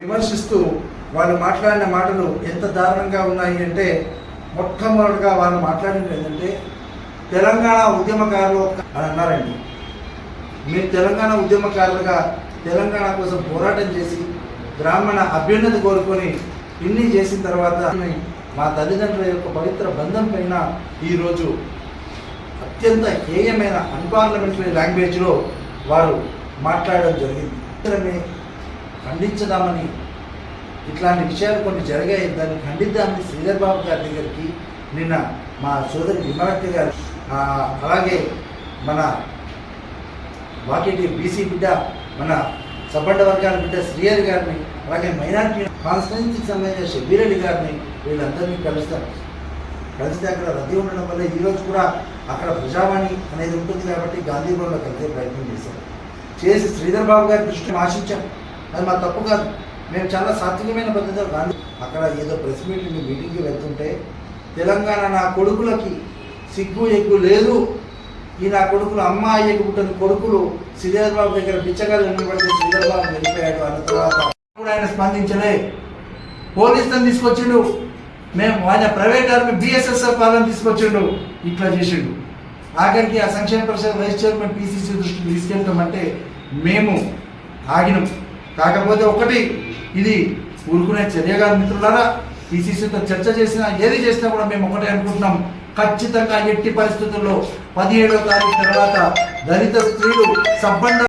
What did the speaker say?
విమర్శిస్తూ వాళ్ళు మాట్లాడిన మాటలు ఎంత దారుణంగా ఉన్నాయి అంటే, మొట్టమొదటిగా వాళ్ళు మాట్లాడింది ఏంటంటే తెలంగాణ ఉద్యమకారులు అని అన్నారండి. మీరు తెలంగాణ ఉద్యమకారులుగా తెలంగాణ కోసం పోరాటం చేసి బ్రాహ్మణ అభ్యున్నతి కోరుకొని ఇన్ని చేసిన తర్వాత మా తల్లిదండ్రుల యొక్క పవిత్ర బంధం పైన ఈరోజు అత్యంత హేయమైన అన్పార్లమెంటరీ లాంగ్వేజ్లో వారు మాట్లాడడం జరిగింది. ఖండించదామని ఇట్లాంటి విషయాలు కొన్ని జరిగాయి, దాన్ని ఖండిద్దామని శ్రీధర్ బాబు గారి దగ్గరికి నిన్న మా సోదరి విమలక్క గారు, అలాగే మన వాకిటి బీసీ బిడ్డ, మన సబ్బండ వర్గాల బిడ్డ శ్రీహరి గారిని, అలాగే మైనార్టీ కాన్స్టిట్యున్సీకి సంబంధించిన షబ్బీర్ అలీ గారిని, వీళ్ళందరినీ కలుస్తారు. కలిస్తే అక్కడ రద్దీ ఉండడం వల్ల ఈరోజు కూడా అక్కడ ప్రజావాణి అనేది ఉంటుంది కాబట్టి గాంధీ భవన్లో కలిసే ప్రయత్నం చేసి శ్రీధర్ బాబు గారి దృష్టిని ఆశించాం. అది మా తప్పు కాదు, మేము చాలా సాత్వికమైన పద్ధతిలో గాంధీ అక్కడ ఏదో ప్రెస్ మీటింగ్కి వెళ్తుంటే తెలంగాణ నా కొడుకులకి సిగ్గు ఎగ్గు లేదు, ఈ నా కొడుకులు అమ్మ అయ్యకు పుట్టిన కొడుకులు శ్రీధర్ బాబు దగ్గర బిచ్చగాలు నిలబడితే శ్రీధర్ బాబు వెళ్ళిపోయాడు అన్న తర్వాత కూడా ఆయన స్పందించలే. పోలీసులను తీసుకొచ్చిండు, మేము ఆయన ప్రైవేట్ ఆర్మీ BSSF వాళ్ళని తీసుకొచ్చిండు, ఇట్లా చేసిండు. ఆఖరికి ఆ సంక్షేమ పరిషత్ వైస్ చైర్మన్ PCC దృష్టికి తీసుకెళ్తామంటే మేము ఆగినాం. కాకపోతే ఒకటి, ఇది ఊరుకునే చర్య కాదు మిత్రులారా. PCCతో చర్చ చేసినా ఏది చేసినా కూడా మేము ఒకటే అనుకుంటున్నాం, ఖచ్చితంగా ఎట్టి పరిస్థితుల్లో 17వ తారీఖు తర్వాత దళిత స్త్రీలు సబ్బండ